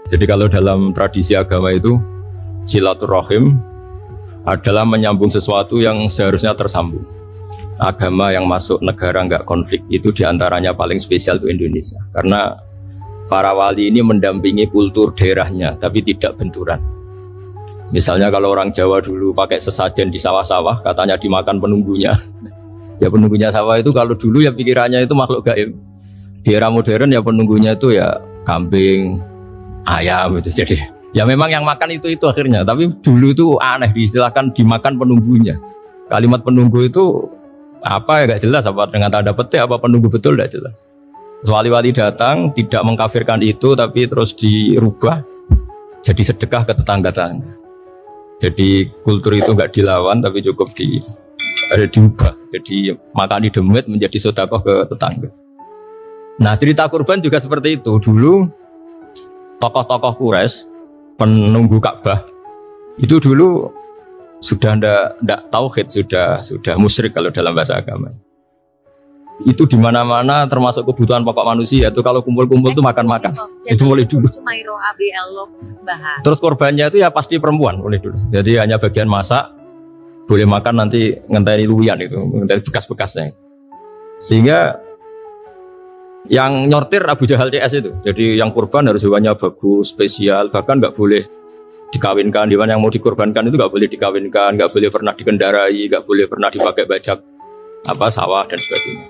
Jadi kalau dalam tradisi agama itu silaturahim adalah menyambung sesuatu yang seharusnya tersambung. Agama yang masuk negara enggak konflik itu diantaranya paling spesial itu Indonesia. Karena para wali ini mendampingi kultur daerahnya, tapi tidak benturan. Misalnya kalau orang Jawa dulu pakai sesajen di sawah-sawah, katanya dimakan penunggunya. Ya penunggunya sawah itu kalau dulu ya pikirannya itu makhluk gaib. Di era modern ya penunggunya itu ya kambing, ayam itu. Jadi ya memang yang makan itu akhirnya. Tapi dulu itu aneh diistilahkan dimakan penunggunya. Kalimat penunggu itu apa ya gak jelas, apa dengan tanda petik apa penunggu betul gak jelas. Wali-wali datang tidak mengkafirkan itu tapi terus dirubah jadi sedekah ke tetangga-tetangga. Jadi kultur itu gak dilawan tapi cukup diubah. Jadi makan di demit menjadi sedekah ke tetangga. Nah cerita kurban juga seperti itu. Dulu tokoh-tokoh Quraisy penunggu Ka'bah itu dulu sudah ndak tauhid, sudah musyrik kalau dalam bahasa agama. Itu di mana-mana termasuk kebutuhan pokok manusia itu kalau kumpul-kumpul itu makan-makan. Itu mulai dulu. Terus korbannya itu ya pasti perempuan mulai dulu. Jadi hanya bagian masak, boleh makan nanti ngenteni luwian itu, ngenteni bekas-bekasnya. Sehingga yang nyortir Abu Jahal CS itu. Jadi yang kurban harus hewannya bagus, spesial, bahkan nggak boleh dikawinkan. Hewan yang mau dikorbankan itu nggak boleh dikawinkan, nggak boleh pernah dikendarai, nggak boleh pernah dipakai bajak sawah dan sebagainya.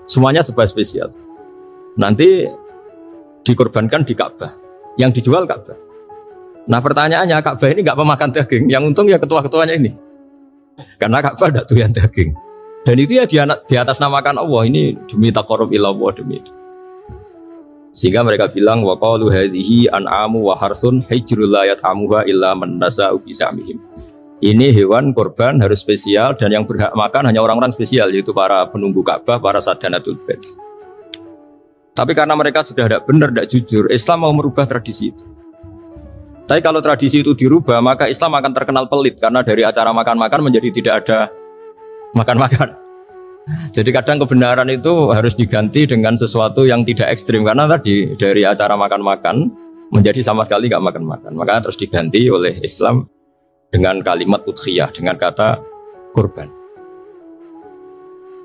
Semuanya serba spesial. Nanti dikorbankan di Ka'bah, yang dijual Ka'bah. Nah pertanyaannya Ka'bah ini nggak pemakan daging, yang untung ya ketua-ketuanya ini, karena Ka'bah tidak doyan daging. Dan itu ya di atas namakan Allah, ini demi taqarrub ila Allah, demi itu. Sehingga mereka bilang wa qalu hadhihi an'amu wa harsun hijrul la yat'amuha illa man nasa'u bisamihim. Ini hewan korban harus spesial dan yang berhak makan hanya orang-orang spesial, yaitu para penunggu Ka'bah, para sadanatul bait. Tapi karena mereka sudah tidak benar, tidak jujur, Islam mau merubah tradisi itu. Tapi kalau tradisi itu dirubah, maka Islam akan terkenal pelit karena dari acara makan-makan menjadi tidak ada makan-makan. Jadi kadang kebenaran itu harus diganti dengan sesuatu yang tidak ekstrim, karena tadi dari acara makan-makan menjadi sama sekali nggak makan-makan. Maka terus diganti oleh Islam dengan kalimat udhiyah, dengan kata kurban.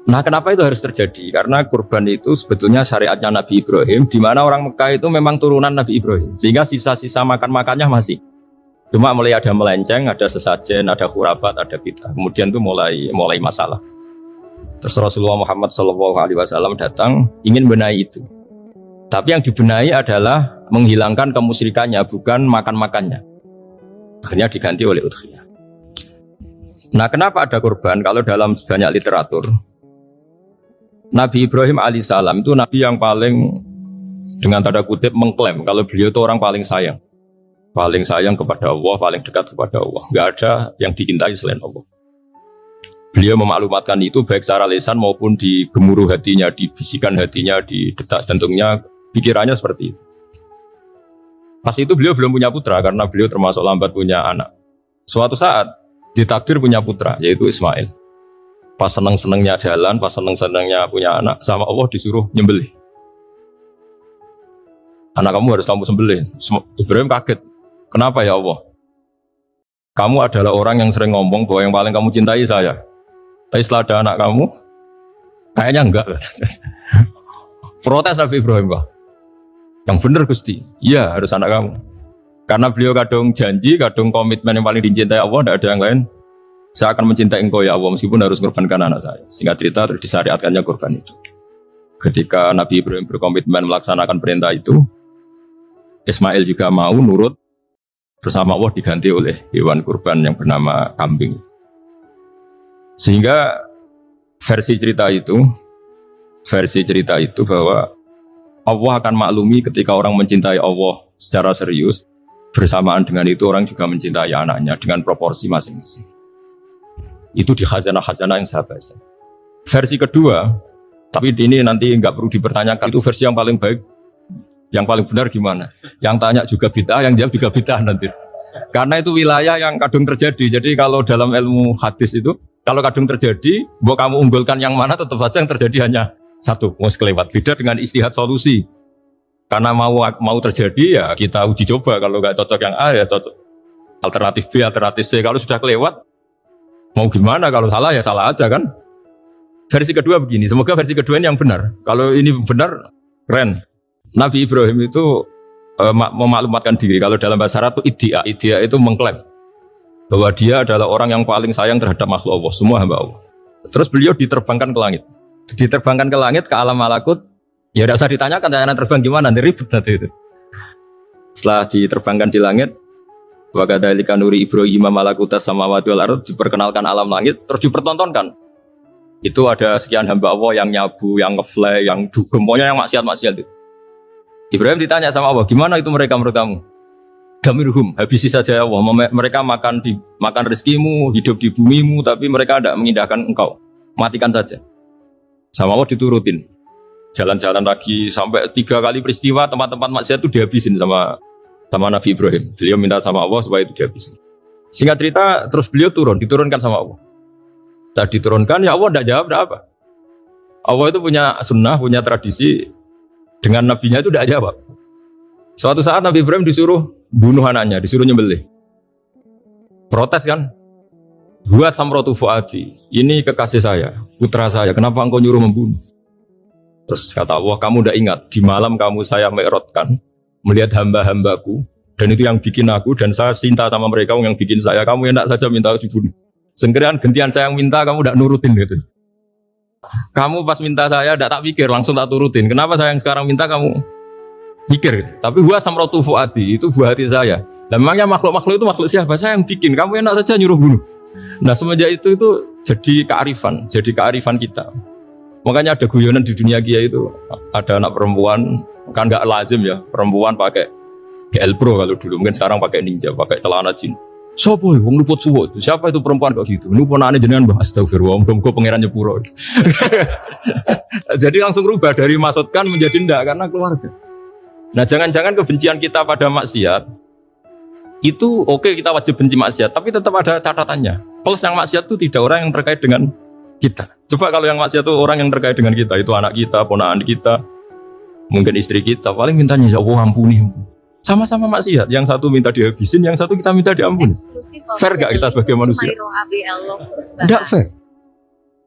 Nah kenapa itu harus terjadi? Karena kurban itu sebetulnya syariatnya Nabi Ibrahim, di mana orang Mekah itu memang turunan Nabi Ibrahim, sehingga sisa-sisa makan-makannya masih. Cuma mulai ada melenceng, ada sesajen, ada khurafat, ada bid'ah. Kemudian itu mulai masalah. Terus Rasulullah Muhammad SAW datang ingin benahi itu. Tapi yang dibenahi adalah menghilangkan kemusyrikannya, bukan makan-makannya. Akhirnya diganti oleh udhiyah. Nah kenapa ada kurban? Kalau dalam banyak literatur, Nabi Ibrahim alaihissalam itu Nabi yang paling dengan tanda kutip mengklaim kalau beliau itu orang paling sayang. Paling sayang kepada Allah, paling dekat kepada Allah. Gak ada yang dicintai selain Allah. Beliau memaklumatkan itu baik secara lisan maupun di gemuruh hatinya, di bisikan hatinya, di detak jantungnya, pikirannya seperti itu. Pas itu beliau belum punya putra karena beliau termasuk lambat punya anak. Suatu saat ditakdir punya putra, yaitu Ismail. Pas seneng-senengnya jalan, pas seneng-senengnya punya anak, sama Allah disuruh nyembelih. Anak kamu harus kamu sembelih. Ibrahim kaget. Kenapa ya Allah? Kamu adalah orang yang sering ngomong bahwa yang paling kamu cintai saya. Tapi setelah ada anak kamu, kayaknya enggak. Protes Nabi Ibrahim, Pak. Yang benar Gusti, iya harus anak kamu. Karena beliau kadung janji, kadung komitmen yang paling dicintai Allah, tidak ada yang lain. Saya akan mencintai engkau ya Allah, meskipun harus mengorbankan anak saya. Singkat cerita, terus disyariatkannya kurban itu. Ketika Nabi Ibrahim berkomitmen melaksanakan perintah itu, Ismail juga mau nurut, bersama Allah diganti oleh hewan kurban yang bernama kambing. Sehingga versi cerita itu bahwa Allah akan maklumi ketika orang mencintai Allah secara serius, bersamaan dengan itu orang juga mencintai anaknya dengan proporsi masing-masing. Itu di khazanah-khazanah yang saya baca. Versi kedua, tapi ini nanti nggak perlu dipertanyakan, itu versi yang paling baik, yang paling benar gimana? Yang tanya juga bid'ah, yang jawab juga bid'ah nanti. Karena itu wilayah yang kadung terjadi. Jadi kalau dalam ilmu hadis itu, kalau kadung terjadi, bahwa kamu unggulkan yang mana, tetap saja yang terjadi hanya satu, mau sekelewat. Beda dengan istihad solusi. Karena mau terjadi ya kita uji coba. Kalau nggak cocok yang A ya cocok alternatif B, alternatif C. Kalau sudah kelewat mau gimana? Kalau salah ya salah aja kan. Versi kedua begini. Semoga versi kedua ini yang benar. Kalau ini benar keren. Nabi Ibrahim itu memaklumatkan diri. Kalau dalam bahasa Arab itu iddia itu mengklaim bahwa dia adalah orang yang paling sayang terhadap makhluk Allah, semua hamba Allah. Terus beliau diterbangkan ke langit. Diterbangkan ke langit, ke alam malakut. Ya tidak usah ditanyakan, tanya terbang gimana, nanti ribet nanti itu. Setelah diterbangkan di langit, wa kadzalika nuri Ibrahim malakutas samawati wal ardh, diperkenalkan alam langit, terus dipertontonkan. Itu ada sekian hamba Allah yang nyabu, yang ngefly, yang dugem, pokoknya yang maksiat-maksiat itu. Ibrahim ditanya sama Allah, gimana itu mereka menurut kamu? Damirhum, habisi saja ya Allah. Mereka makan rezekimu, hidup di bumimu, tapi mereka tidak mengindahkan engkau. Matikan saja. Sama Allah diturutin. Jalan-jalan lagi sampai 3 kali peristiwa tempat-tempat maksiat itu dihabisin sama Nabi Ibrahim. Beliau minta sama Allah supaya itu dihabisin. Singkat cerita, terus beliau diturunkan sama Allah. Setelah diturunkan, ya Allah tidak jawab, tidak apa. Allah itu punya sunnah, punya tradisi. Dengan nabinya itu tidak jawab. Suatu saat Nabi Ibrahim disuruh bunuh anaknya, disuruh nyembelih. Protes kan? Buat samrotu fuadi, ini kekasih saya, putra saya, kenapa engkau nyuruh membunuh? Terus kata Allah, kamu tidak ingat, di malam kamu saya mi'rajkan, melihat hamba-hambaku, dan itu yang bikin aku, dan saya cinta sama mereka yang bikin saya, kamu enak saja minta dibunuh. Sengkirian gentian saya yang minta, kamu tidak nurutin gitu. Kamu pas minta saya, tidak tak pikir, langsung tak turutin. Kenapa saya yang sekarang minta kamu mikir? Tapi huwa samrotu fuadi, itu buah hati saya. Dan memangnya makhluk-makhluk itu makhluk siapa? Saya yang bikin, kamu enak saja nyuruh bunuh. Nah semenjak itu jadi kearifan kita. Makanya ada guyonan di dunia kiai itu, ada anak perempuan, kan nggak lazim ya, perempuan pakai GL Pro kalau dulu, mungkin sekarang pakai Ninja, pakai celana jin. Siapa ya? Wong luput suwo. Siapa itu perempuan kok gitu? Ini ponakane jenengan Mbah, astagfirullah, muga-muga pangeran nyepuro. Jadi langsung rubah dari maksudkan menjadi ndak karena keluarga. Nah jangan-jangan kebencian kita pada maksiat itu oke, kita wajib benci maksiat, tapi tetap ada catatannya. Plus yang maksiat itu tidak orang yang terkait dengan kita. Coba kalau yang maksiat itu orang yang terkait dengan kita, itu anak kita, ponakan kita, mungkin istri kita, paling mintanya ya Allah ampuni. Sama-sama maksiat, yang satu minta dihabisin, yang satu kita minta diampuni. Fair gak kita sebagai manusia? Tidak fair.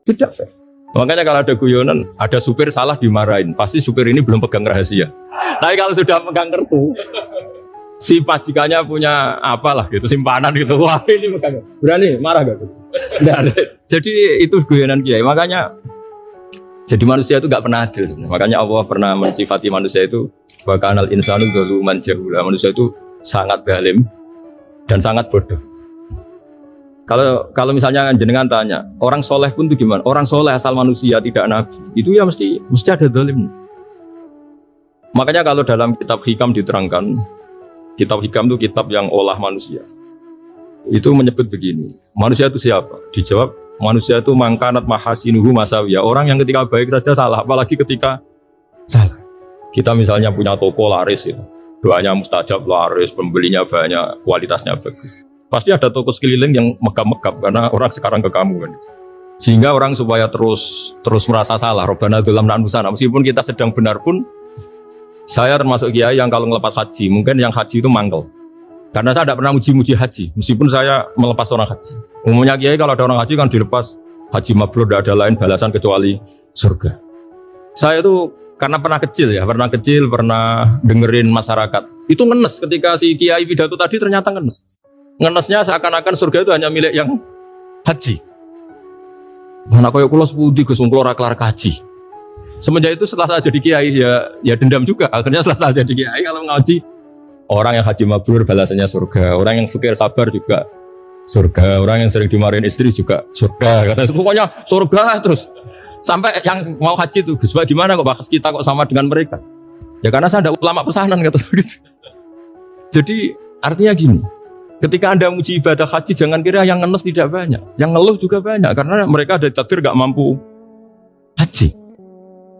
Tidak fair. Makanya kalau ada guyonan, ada supir salah dimarahin, pasti supir ini belum pegang rahasia. Tapi kalau sudah pegang kartu, si majikannya punya apalah gitu, simpanan gitu, wah ini pegang, berani marah gak? Tidak ada. Jadi itu guyonan kiai. Makanya jadi manusia itu gak pernah adil sebenarnya. Makanya Allah pernah mensifati manusia itu wa kanal insanu zaluman jahula. Manusia itu sangat zalim dan sangat bodoh. Kalau misalnya jenengan tanya, orang soleh pun itu gimana? Orang soleh asal manusia tidak nabi, itu ya mesti ada zalim. Makanya kalau dalam kitab Hikam diterangkan, kitab Hikam itu kitab yang olah manusia. Itu menyebut begini, manusia itu siapa? Dijawab, manusia itu mangkanat mahasinuhu masawiyah. Orang yang ketika baik saja salah, apalagi ketika salah. Kita misalnya punya toko laris ya, doanya mustajab laris, pembelinya banyak, kualitasnya bagus. Pasti ada toko sekeliling yang megap-megap karena orang sekarang ke kamu kan. Sehingga orang supaya terus merasa salah, Rabbana dzalamna anfusana. Meskipun kita sedang benar pun, saya termasuk kiai yang kalau ngelepas haji, mungkin yang haji itu mangkel. Karena saya tidak pernah muji-muji haji, meskipun saya melepas orang haji. Umumnya kiai kalau ada orang haji kan dilepas haji mabrur, tidak ada lain balasan kecuali surga. Saya itu karena pernah kecil, pernah dengerin masyarakat. Itu ngenes ketika si kiai pidato tadi ternyata ngenes. Ngenesnya seakan-akan surga itu hanya milik yang haji. Mana koyo kula sepudi Gus kula ora kelar kaji. Semenjak itu setelah saya jadi kiai ya dendam juga. Akhirnya setelah saya jadi kiai kalau ngaji orang yang haji mabrur balasannya surga, orang yang fakir sabar juga surga, orang yang sering dimarahin istri juga surga. Kata pokoknya surga terus. Sampai yang mau haji itu Gus gimana kok bahas kita kok sama dengan mereka? Ya karena saya ada ulama pesanan kata gitu. Jadi artinya gini. Ketika Anda muji ibadah haji, jangan kira yang ngenes tidak banyak. Yang ngeluh juga banyak, karena mereka ada takdir gak mampu haji.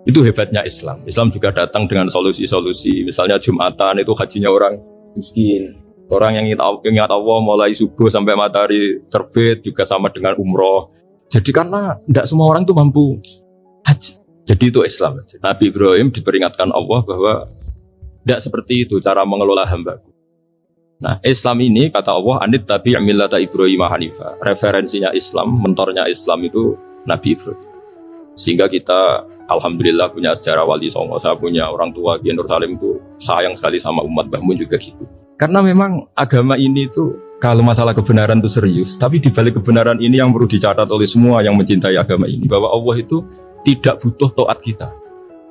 Itu hebatnya Islam. Islam juga datang dengan solusi-solusi. Misalnya Jumatan itu hajinya orang miskin. Orang yang ingat Allah mulai subuh sampai matahari terbit juga sama dengan umroh. Jadi karena tidak semua orang itu mampu haji. Jadi itu Islam. Nabi Ibrahim diperingatkan Allah bahwa Tidak seperti itu cara mengelola hamba. Nah, Islam ini kata Allah, anit tabi' millata Ibrahim Hanifah. Referensinya Islam, mentornya Islam itu Nabi Ibrahim. Sehingga kita alhamdulillah punya sejarah wali songo. Saya punya orang tua di Nur Salim itu sayang sekali sama umat, Bahmun juga gitu. Karena memang agama ini itu kalau masalah kebenaran itu serius, tapi di balik kebenaran ini yang perlu dicatat oleh semua yang mencintai agama ini, bahwa Allah itu tidak butuh taat kita.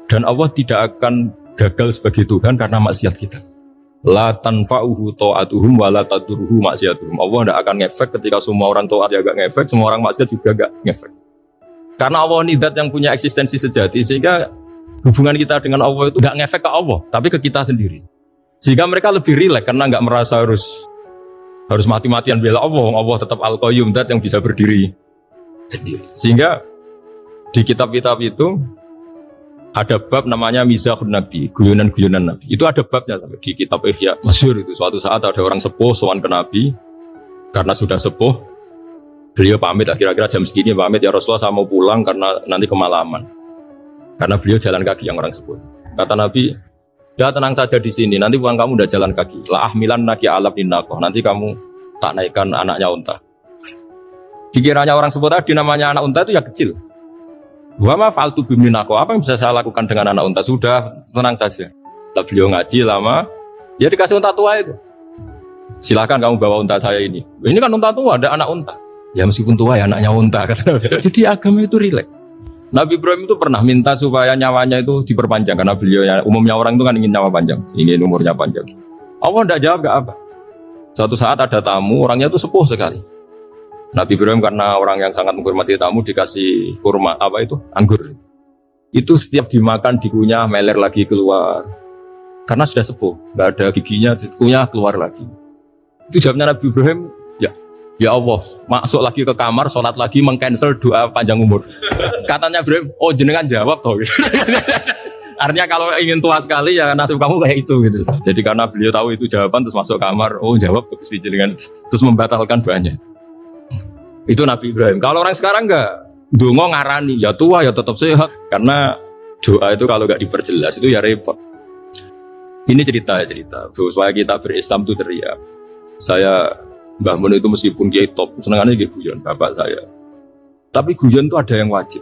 Dan Allah tidak akan gagal sebagai Tuhan karena maksiat kita. La tanfa'uhu ta'atuhum wa la tadurruhu maksiatuhum. Allah tidak akan ngefek ketika semua orang taat ya gak ngefek, semua orang maksiat juga gak ngefek. Karena Allah ini zat yang punya eksistensi sejati, sehingga hubungan kita dengan Allah itu gak ngefek ke Allah, tapi ke kita sendiri. Sehingga mereka lebih rileks karena gak merasa harus mati-matian bela Allah. Allah tetap Al-Qayyum, zat yang bisa berdiri sendiri. Sehingga di kitab-kitab itu ada bab namanya Mizahun Nabi, guyonan-guyonan Nabi. Itu ada babnya sampai di kitab Ihya masyhur itu. Suatu saat ada orang sepuh sowan ke Nabi, karena sudah sepuh, beliau pamit lah, kira-kira jam segini pamit, ya Rasulullah saya mau pulang karena nanti kemalaman. Karena beliau jalan kaki yang orang sepuh. Kata Nabi, ya tenang saja di sini, nanti pulang kamu udah jalan kaki. La ahmilan naki alab innakoh, nanti kamu tak naikkan anaknya unta. Pikirannya orang sepuh tadi namanya anak unta itu ya kecil. Wa ma fa'altu biminako, apa yang bisa saya lakukan dengan anak unta? Sudah, tenang saja. Setelah beliau ngaji lama, ya dikasih unta tua itu. Silakan kamu bawa unta saya ini. Ini kan unta tua, ada anak unta. Ya meskipun tua ya anaknya unta. Jadi agama itu rileks. Nabi Ibrahim itu pernah minta supaya nyawanya itu diperpanjang, karena beliau umumnya orang itu kan ingin nyawa panjang, ingin umurnya panjang. Allah tidak jawab gak apa. Suatu saat ada tamu, orangnya itu sepuh sekali. Nabi Ibrahim karena orang yang sangat menghormati tamu dikasih kurma, anggur. Itu setiap dimakan dikunyah, meler lagi keluar. Karena sudah sepuh, nggak ada giginya, dikunyah keluar lagi. Itu jawabnya Nabi Ibrahim, ya Allah, masuk lagi ke kamar, sholat lagi, mengcancel doa panjang umur. Katanya Ibrahim, oh jenengan jawab toh. Artinya kalau ingin tua sekali ya nasib kamu kayak itu gitu. Jadi karena beliau tahu itu jawaban, terus masuk kamar, oh jawab terus jenengan, terus membatalkan doanya. Itu Nabi Ibrahim. Kalau orang sekarang enggak, dongo ngarani, ya tua ya tetap sehat. Karena doa itu kalau enggak diperjelas itu ya repot. Ini cerita supaya kita berislam itu teriak. Saya Mbah Mun itu meskipun dia top, senangannya dia guyon bapak saya. Tapi guyon itu ada yang wajib.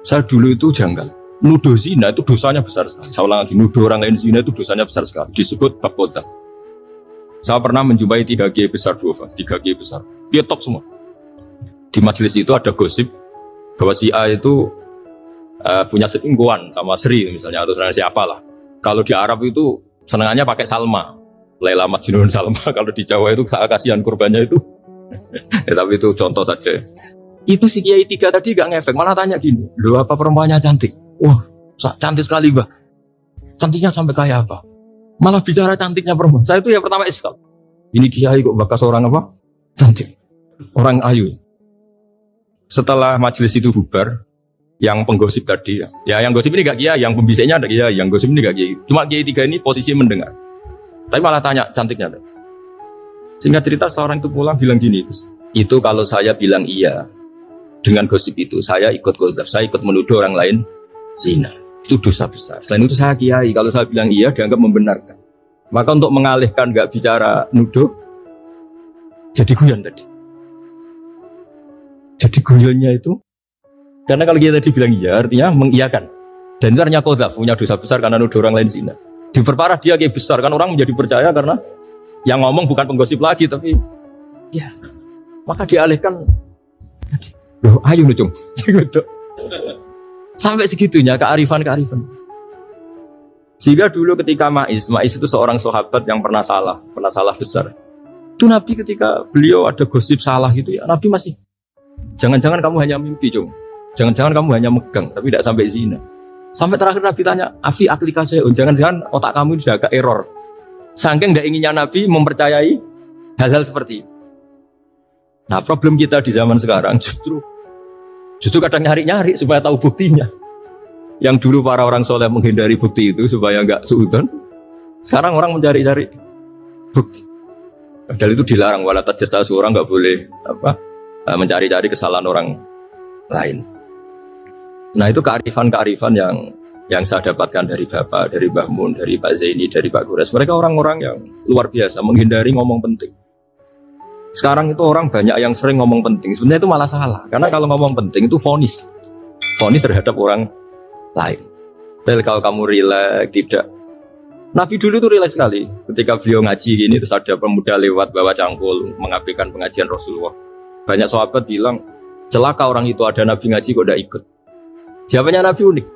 Saya dulu itu janggal. Nuduh zina itu dosanya besar sekali. Saya ulang lagi, nuduh orang lain zina itu dosanya besar sekali. Disebut bab kota. Saya pernah menjumpai 3 kiai besar, 3 kiai besar. Dia top semua. Di majelis itu ada gosip bahwa si A itu punya selingkuhan sama Sri misalnya, atau siapa lah. Kalau di Arab itu senangannya pakai Salma, Laila Majnun Salma. Kalau di Jawa itu kasihan kurbannya itu. Ya, tapi itu contoh saja. Itu si Kiai 3 tadi gak ngefek, malah tanya gini, loh apa perempuannya cantik? Wah, cantik sekali Mbah. Cantiknya sampai kayak apa? Malah bicara cantiknya perempuan. Saya itu yang pertama iskal. Ini Kiai kok bakas orang apa? Cantik. Orang ayu. Setelah majelis itu bubar, yang penggosip tadi, ya yang gosip ini gak Kiai, yang pembisiknya ada Kiai, yang gosip ini gak Kiai. Cuma Kiai 3 ini posisi mendengar. Tapi malah tanya cantiknya. Singkat cerita setelah orang itu pulang bilang gini, itu kalau saya bilang iya dengan gosip itu, saya ikut gosip, saya ikut menuduh orang lain zina. Itu dosa besar. Selain itu saya Kiai, kalau saya bilang iya dianggap membenarkan. Maka untuk mengalihkan gak bicara nuduh, jadi guyon tadi. Jadi guyonnya itu, karena kalau kita tadi bilang iya, artinya mengiyakan. Dan itu artinya qadzaf, punya dosa besar karena nuduh orang lain zina. Diperparah dia kayak besar, kan orang menjadi percaya karena yang ngomong bukan penggosip lagi, tapi ya, maka dialihkan. Loh, ayo nucung. Sampai segitunya kearifan. Sehingga dulu ketika Ma'is itu seorang sahabat yang pernah salah besar. Itu Nabi ketika beliau ada gosip salah gitu ya, Nabi masih jangan-jangan kamu hanya mimpi, Cung. Jangan-jangan kamu hanya megang, tapi tidak sampai zina. Sampai terakhir Nabi tanya, Afi aplikasi, jangan-jangan otak kamu sudah agak error. Saking tidak inginnya Nabi mempercayai hal-hal seperti itu. Nah, problem kita di zaman sekarang justru kadang nyari-nyari supaya tahu buktinya. Yang dulu para orang soleh menghindari bukti itu supaya enggak suudzon. Sekarang orang mencari-cari bukti. Padahal itu dilarang, wala tajassasu, orang enggak boleh mencari-cari kesalahan orang lain. Nah, itu kearifan yang yang saya dapatkan dari Bapak, dari Mbah Mun, dari Pak Zaini, dari Pak Gores. Mereka orang-orang yang luar biasa, menghindari ngomong penting. Sekarang itu orang banyak yang sering ngomong penting. Sebenarnya itu malah salah. Karena kalau ngomong penting itu vonis. Vonis terhadap orang lain. Tapi kalau kamu rileks, tidak. Nabi dulu itu rileks sekali. Ketika beliau ngaji gini, terus ada pemuda lewat bawa cangkul, mengabaikan pengajian Rasulullah. Banyak sahabat bilang, celaka orang itu, ada Nabi ngaji kok tidak ikut. Jawabannya Nabi unik.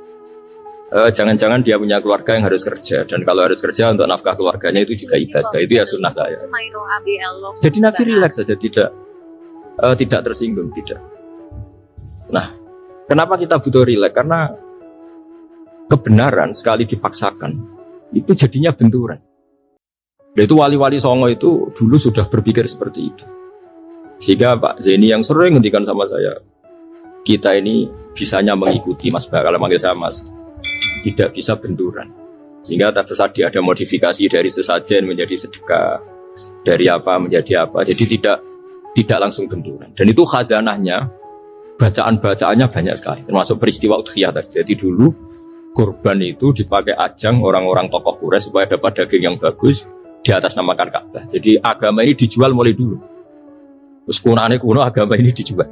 Jangan-jangan dia punya keluarga yang harus kerja. Dan kalau harus kerja untuk nafkah keluarganya itu juga ibadah. Itu ya sunnah saya. Jadi Nabi rileks saja, tidak tersinggung, tidak. Nah, kenapa kita butuh rileks? Karena kebenaran sekali dipaksakan, itu jadinya benturan. Dan itu wali-wali Songo itu dulu sudah berpikir seperti itu. Sehingga Pak Zaini yang sering ngendikan sama saya, kita ini bisanya mengikuti Mas Bah, kalau manggil saya Mas, tidak bisa benturan. Sehingga tadi ada modifikasi dari sesajen menjadi sedekah, dari apa menjadi apa. Jadi tidak langsung benturan. Dan itu khazanahnya, bacaan-bacaannya banyak sekali, termasuk peristiwa udhiyah tadi. Jadi dulu kurban itu dipakai ajang orang-orang tokoh Quraisy supaya dapat daging yang bagus di atas namakan Ka'bah. Jadi agama ini dijual mulai dulu. Terus kuno agama ini dijual.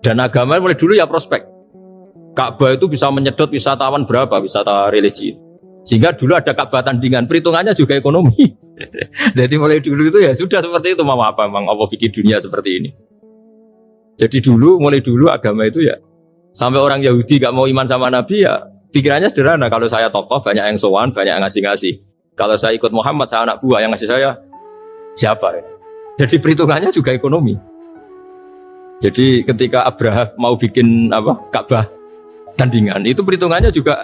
Dan agama mulai dulu ya prospek. Ka'bah itu bisa menyedot wisatawan berapa, wisata religi. Sehingga dulu ada Ka'bah tandingan, perhitungannya juga ekonomi. Jadi mulai dulu itu ya sudah seperti itu, mau apa memang Allah bikin dunia seperti ini. Jadi mulai dulu agama itu ya, sampai orang Yahudi gak mau iman sama Nabi ya, pikirannya sederhana, kalau saya tokoh banyak yang sowan, banyak yang ngasih-ngasih. Kalau saya ikut Muhammad, saya anak buah yang ngasih saya siapa ya? Jadi perhitungannya juga ekonomi. Jadi ketika Abraham mau bikin Ka'bah tandingan, itu perhitungannya juga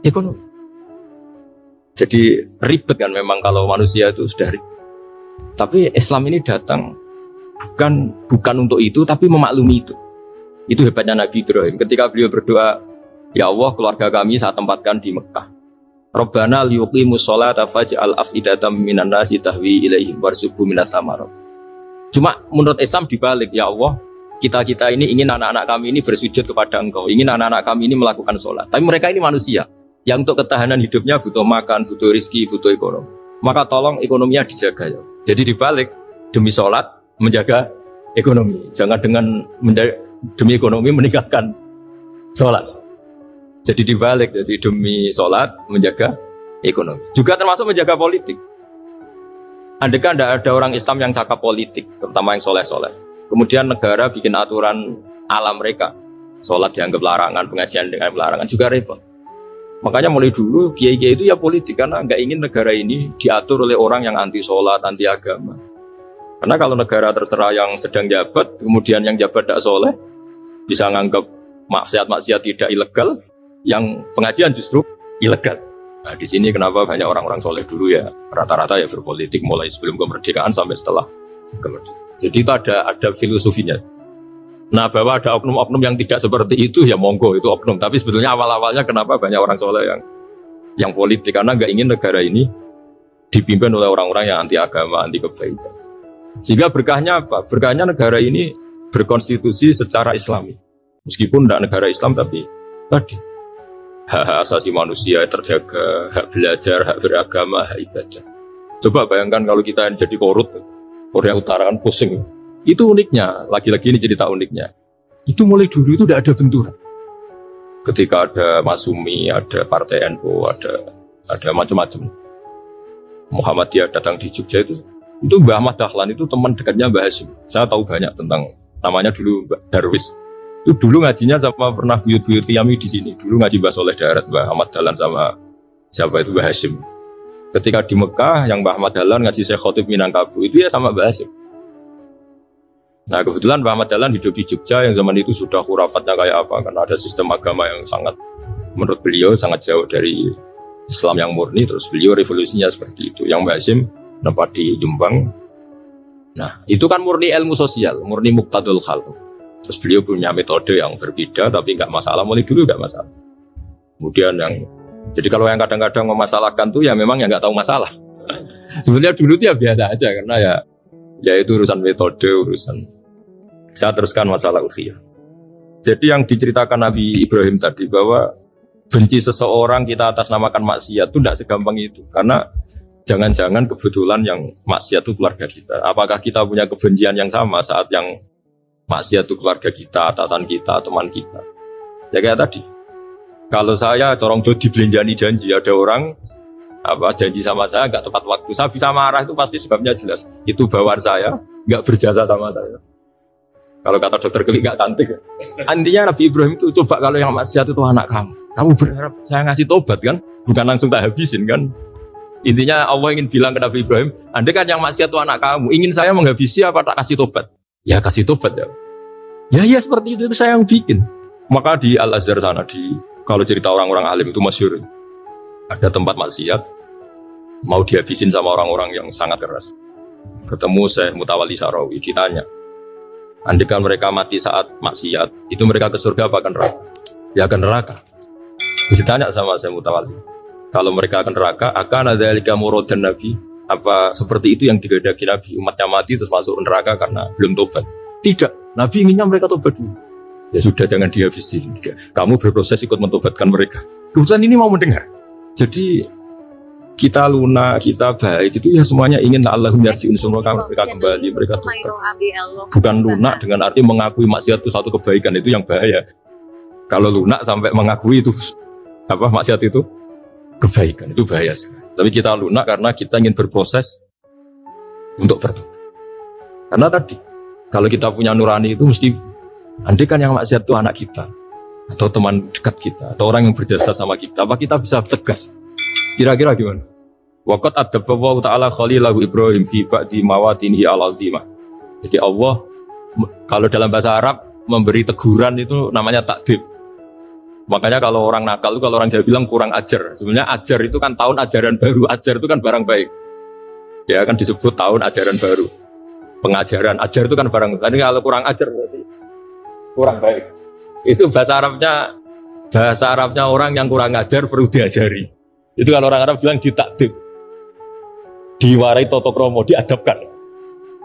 ekonomi. Jadi ribet kan memang kalau manusia itu sudah ribet. Tapi Islam ini datang bukan untuk itu, tapi memaklumi itu. Itu hebatnya Nabi Ibrahim. Ketika beliau berdoa, ya Allah, keluarga kami saya tempatkan di Mekah. Rabbana liyuqimus sholata faj'al af'idatam minan nasi tahwi ilaihim warzuqhum minas samarat. Cuma menurut Islam dibalik, ya Allah, kita ini ingin anak-anak kami ini bersujud kepada Engkau, ingin anak-anak kami ini melakukan sholat. Tapi mereka ini manusia yang untuk ketahanan hidupnya butuh makan, butuh rizki, butuh ekonomi. Maka tolong ekonominya dijaga ya. Jadi dibalik, demi sholat menjaga ekonomi. Jangan dengan demi ekonomi meninggalkan sholat. Jadi dibalik, jadi demi sholat menjaga ekonomi. Juga termasuk menjaga politik. Andaikan tidak ada orang Islam yang cakap politik, terutama yang soleh-soleh. Kemudian negara bikin aturan ala mereka. Sholat dianggap larangan, pengajian dengan larangan, juga repot. Makanya mulai dulu kiai-kiai itu ya politik, karena nggak ingin negara ini diatur oleh orang yang anti sholat, anti agama. Karena kalau negara terserah yang sedang jabat, kemudian yang jabat tidak soleh, bisa nganggap maksiat-maksiat tidak ilegal, yang pengajian justru ilegal. Nah, di sini kenapa banyak orang-orang soleh dulu ya rata-rata ya berpolitik mulai sebelum kemerdekaan sampai setelah kemerdekaan. Jadi itu ada filosofinya. Nah, bahwa ada oknum-oknum yang tidak seperti itu ya monggo, itu oknum. Tapi sebetulnya awal-awalnya kenapa banyak orang soleh yang politik, karena nggak ingin negara ini dipimpin oleh orang-orang yang anti agama, anti kebaikan. Sehingga berkahnya apa? Berkahnya negara ini berkonstitusi secara Islami. Meskipun tidak negara Islam, tapi tadi hak asasi manusia terjaga, hak belajar, hak beragama, hak ibadah. Coba bayangkan kalau kita jadi korut, Korea Utara kan pusing. Itu uniknya, lagi-lagi ini cerita uniknya. Itu mulai dulu itu tidak ada benturan. Ketika ada Masumi, ada Partai NU, ada macam-macam. Muhammadiyah datang di Jogja itu Mbah Ahmad Dahlan itu teman dekatnya Mbah Hasyim. Saya tahu banyak tentang, namanya dulu Mbah Darwis. Itu dulu ngajinya sama pernah buyut-buyut Tiyami di sini. Dulu ngaji Mbah Soleh Darat, Mbah Ahmad Dahlan sama siapa itu Mbah Hasyim. Ketika di Mekah yang Mbah Ahmad Dahlan ngaji Syekh Khotib Minangkabau itu ya sama Mbah Hasyim. Nah kebetulan Mbah Ahmad Dahlan hidup di Jogja yang zaman itu sudah khurafatnya kayak apa, karena ada sistem agama yang sangat, menurut beliau sangat jauh dari Islam yang murni. Terus beliau revolusinya seperti itu. Yang Mbah Hasyim nempat di Jombang. Nah itu kan murni ilmu sosial, murni muqtadul khalq. Terus beliau punya metode yang berbeda, tapi nggak masalah, mulai dulu nggak masalah. Kemudian jadi kalau yang kadang-kadang memasalahkan tuh ya memang yang nggak tahu masalah. Sebenarnya dulu tuh ya biasa aja, karena ya itu urusan metode, urusan. Saya teruskan masalah ukhiyah. Jadi yang diceritakan Nabi Ibrahim tadi bahwa benci seseorang kita atas namakan maksiat itu tidak segampang itu. Karena jangan-jangan kebetulan yang maksiat itu keluarga kita. Apakah kita punya kebencian yang sama saat yang maksiat itu keluarga kita, atasan kita, teman kita? Ya kayak tadi. Kalau saya corong jodi belenjani janji, ada orang janji sama saya nggak tepat waktu, saya bisa marah, itu pasti sebabnya jelas. Itu bawaan saya nggak berjasa sama saya. Kalau kata dokter Klik nggak cantik. Intinya Nabi Ibrahim itu coba kalau yang maksiat itu anak kamu berharap saya ngasih tobat kan, bukan langsung tak habisin kan. Intinya Allah ingin bilang ke Nabi Ibrahim, andai kan yang maksiat itu anak kamu, ingin saya menghabisi apa tak kasih tobat? Ya kasih tobat ya. Ya seperti itu saya yang bikin. Maka di Al Azhar sana, kalau cerita orang-orang alim itu masyhur. Ada tempat maksiat, mau dihabisin sama orang-orang yang sangat keras. Ketemu Syekh Mutawalli Sarawi, ditanya, andaikan mereka mati saat maksiat, itu mereka ke surga apa ke neraka? Ya ke neraka. Ditanya sama Syekh Mutawalli, kalau mereka ke neraka, akan ada dzalika muradan Nabi? Apa seperti itu yang digedaki Nabi? Umatnya mati terus masuk neraka karena belum tobat? Tidak, Nabi inginnya mereka tobat dulu. Ya sudah, jangan dihabisi. Kamu berproses ikut mentobatkan mereka. Kebetulan ini mau mendengar. Jadi kita lunak, kita baik itu ya semuanya ingin Allahum yarji'un semua mereka kembali, mereka tobat. Bukan lunak dengan arti mengakui maksiat itu satu kebaikan, itu yang bahaya. Kalau lunak sampai mengakui itu maksiat itu kebaikan, itu bahaya sekali. Tapi kita lunak karena kita ingin berproses untuk bertobat. Karena tadi kalau kita punya nurani itu mesti, andai kan yang maksiat itu anak kita, atau teman dekat kita, atau orang yang berjasa sama kita, apa kita bisa tegas? Kira-kira gimana? Waqat adabbahu ta'ala khalilahu Ibrahim fi ba'di mawatinihi al-azimah. Jadi Allah, kalau dalam bahasa Arab, memberi teguran itu namanya takdib. Makanya kalau orang nakal itu, kalau orang Jawa bilang kurang ajar. Sebenarnya ajar itu kan tahun ajaran baru. Ajar itu kan barang baik. Ya kan disebut tahun ajaran baru. Pengajaran, ajar itu kan barang baik. Jadi kalau kurang ajar berarti kurang baik. Itu bahasa Arabnya orang yang kurang ajar perlu diajari. Itu kalau orang Arab bilang ditakdib, diwarai toto kromo, diadabkan.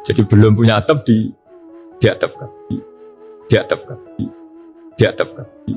Jadi belum punya adab diadabkan.